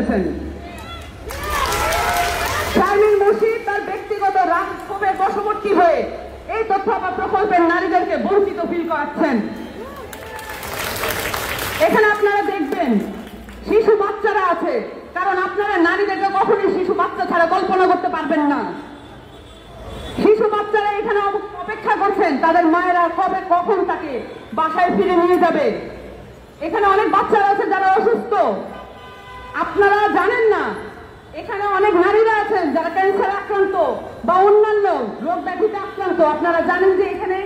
ফেলেছেন। শারমিন মুর্শিদ তার ব্যক্তিগত রাগ ক্ষোভের বশবর্তী হয়ে এই তথ্য প্রকল্পের নারীদেরকে বঞ্চিত ফিল করাচ্ছেন। এখানে আপনারা দেখবেন শিশু বাচ্চারা আছে, কারণ আপনারা নারীদেরকে কখনোই শিশু বাচ্চা ছাড়া কল্পনা করতে পারবেন না। শিশু বাচ্চারা এখানে অপেক্ষা করছেন তাদের মায়েরা কবে কখন তাকে বাসায় ফিরে নিয়ে যাবে। এখানে অনেক বাচ্চারা আছে যারা অসুস্থ, আপনারা জানেন না। এখানে অনেক নারীরা আছেন যারা ক্যান্সার আক্রান্ত বা অন্যান্য রোগ ব্যাধিতে আক্রান্ত। আপনারা জানেন যে এখানে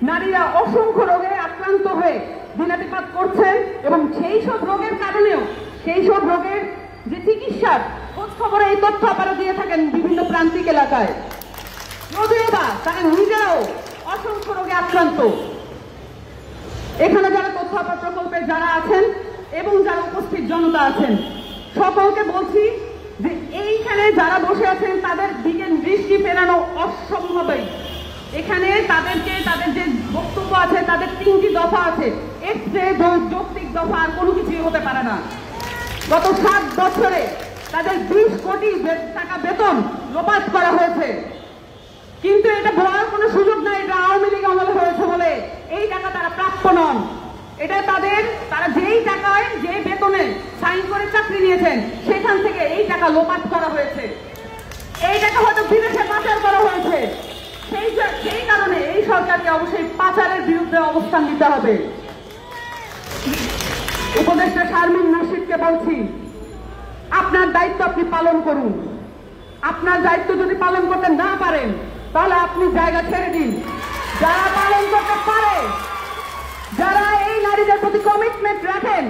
নারীরা অসংখ্য রোগে আক্রান্ত হয়ে দিনাতিপাত করছেন এবং সেই সব রোগের কারণেও সেই সব রোগের যে চিকিৎসার খোঁজ খবরে এই তথ্য আপনারা দিয়ে থাকেন বিভিন্ন প্রান্তিক এলাকায়। যদিও বা তারা নিজেরাও অসংখ্য রোগে আক্রান্ত। এখানে যারা তথ্য প্রকল্পে যারা আছেন এবং যারা উপস্থিত জনতা আছেন, সকলকে বলছি যে এইখানে যারা বসে আছেন তাদের দিকে দৃষ্টি ফেরানো অসম্ভবই। এখানে তাদেরকে তাদের যে বক্তব্য আছে তাদের 3টি দফা আছে, এর চেয়ে যৌক্তিক দফা আর কোনো কিছুই হতে পারে না। গত 7 বছরে তাদের 20 কোটি টাকা বেতন লোপাট করা হয়েছে, কিন্তু এটা বলার কোনো সুযোগ নাই এটা আওয়ামী লীগ আমলে হয়েছে বলে এই টাকা তারা প্রাপ্য নন। এটা তারা যেই টাকায় যে বেতনে সাইন করে চাকরি নিয়েছেন সেখান থেকে এই টাকা লোপাট করা হয়েছে। এই টাকা হয়তো বিদেশে পাচার করা হয়েছে। সেই কারণে এই সরকারকে অবশ্যই পাচারের বিরুদ্ধে অবস্থান নিতে হবে। উপদেষ্টা শারমিন মুর্শিদকে বলছি, আপনার দায়িত্ব আপনি পালন করুন। আপনার দায়িত্ব যদি পালন করতে না পারেন তাহলে আপনি জায়গা ছেড়ে দিন। যারা পালন করতে পারে, যারা এই নারীদের প্রতি কমিটমেন্ট রাখেন,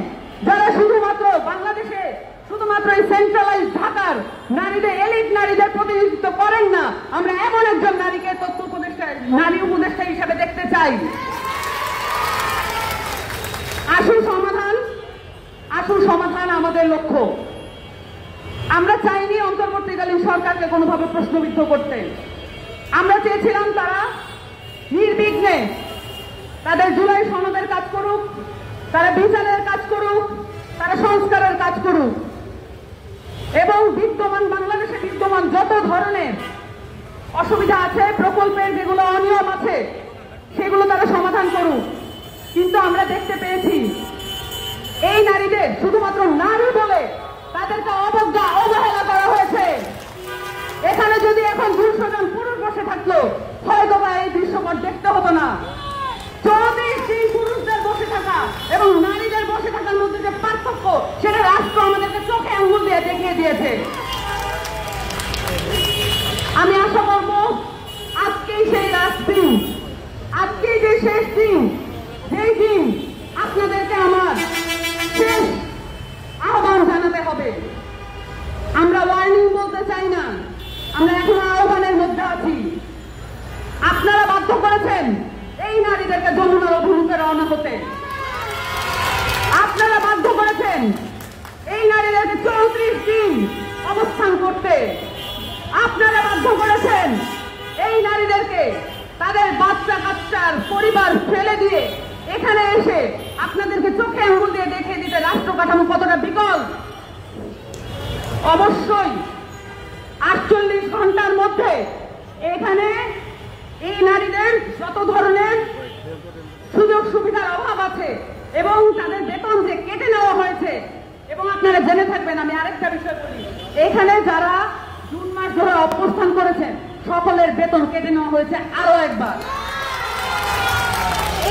যারা শুধুমাত্র বাংলাদেশে শুধুমাত্র এই সেন্ট্রালাইজ ঢাকার নারীদের এলিট নারীদের প্রতিনিধিত্ব করেন না, আমরা এমন একজন নারীকে তথ্য উপদেষ্টা নারী উপদেষ্টা হিসেবে দেখতে চাই। আসল সমাধান আমাদের লক্ষ্য। আমরা চাইনি অন্তর্বর্তীকালীন সরকারকে কোনোভাবে প্রশ্নবিদ্ধ করতে। আমরা চেয়েছিলাম তারা নির্বিঘ্নে তাদের জুলাই সনদের কাজ করুক, তারা বিচারের কাজ করুক, তারা সংস্কারের কাজ করুক এবং বাংলাদেশে বিদ্যমান যত ধরনের অসুবিধা আছে, প্রকল্পের যেগুলো অনিয়ম আছে সেগুলো তারা সমাধান করুক। কিন্তু আমরা দেখতে পেয়েছি এই নারীদের শুধুমাত্র নারী বলে তাদেরকে অবহেলা করা হয়েছে। এখানে যদি এখন 200 জন পুরুষ বসে থাকলো হয়তো বা এই দৃশ্যপট দেখতে হতো না। 34 পুরুষদের বসে থাকা এবং নারীদের বসে থাকার মধ্যে যে পার্থক্য সেটা রাষ্ট্র আমাদেরকে চোখে আঙুল দিয়ে দেখিয়ে দিয়েছে। আমি আশা করব আজকেই সেই লাস্ট দিন, আজকেই যে শেষ দিন, যেই দিন আপনাদেরকে আমার শেষ আহ্বান জানাতে হবে। আমরা ওয়ার্নিং বলতে চাই না, আমরা এখনো আহ্বানের মধ্যে আছি। আপনারা বাধ্য করেছেন এই নারীদেরকে যমুনার অভিমুখে রওনা হতে। আপনারা বাধ্য করেছেন এই নারীদেরকে 34 দিন অবস্থান করতে। আপনারা বাধ্য করেছেন এই নারীদেরকে তাদের বাচ্চা কাচ্চার পরিবার ফেলে দিয়ে এখানে এসে আপনাদেরকে চোখে আঙুল দিয়ে দেখিয়ে দিতে রাষ্ট্র কাঠামো কতটা বিকল। অবশ্যই 48 ঘন্টার মধ্যে এখানে এই নারীদের যত ধরনের সুযোগ সুবিধার অভাব আছে এবং তাদের বেতন যে কেটে নেওয়া হয়েছে, এবং আপনারা জেনে থাকবেন, আমি আরেকটা বিষয় বলি, এখানে যারা জুন মাস ধরে অবস্থান করেছেন সকলের বেতন কেটে নেওয়া হয়েছে আরো একবার।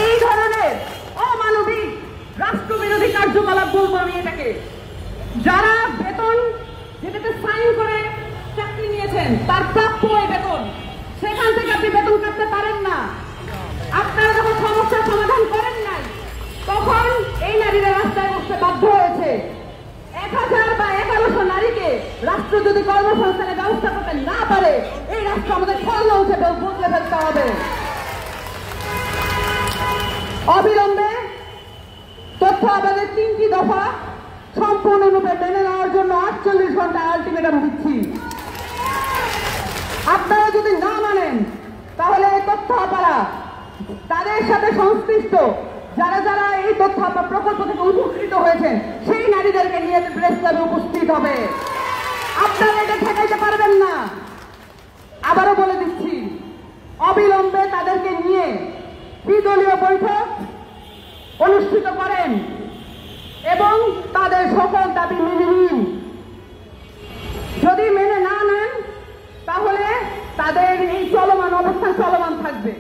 এই ধরনের অমানবিক রাষ্ট্রবিরোধী কার্যকলাপ বলবো আমি এটাকে। যারা বেতন যেটাতে সাইন করে চাকরি নিয়েছেন তার প্রাপ্য এই বেতন, সেখান থেকে আপনি বেতন কাটতে পারেন না। আপনারা যখন সমস্যার সমাধান করেন নাই তখন এই নারীরা রাস্তায় বসতে বাধ্য হয়েছে। 1000 বা 1100 নারীকে রাষ্ট্র যদি কর্মসংস্থানের ব্যবস্থা করতে না পারে এই রাষ্ট্র আমাদের ফলে উঠে বদলে ফেলতে হবে। অবিলম্বে তথ্য আদালতের 3টি দফা সম্পূর্ণরূপে মেনে নেওয়ার জন্য 48 ঘন্টা আলটিমেটাম দিচ্ছি। আপনারা যদি না মানেন তাহলে এই তথ্য আপনারা তাদের সাথে সংশ্লিষ্ট যারা যারা এই তথ্য প্রকল্প থেকে উপকৃত হয়েছেন সেই নারীদেরকে নিয়ে প্রেস ক্লাবে উপস্থিত হবে। আপনারা এটা ঠেকাইতে পারবেন না। আবারও বলে দিচ্ছি, অবিলম্বে তাদেরকে নিয়ে দ্বিদলীয় বৈঠক অনুষ্ঠিত করেন এবং তাদের সকল দাবি মেনে নিন। যদি মেনে না নেন তাহলে তাদের এই চলমান অবস্থান চলমান থাকবে।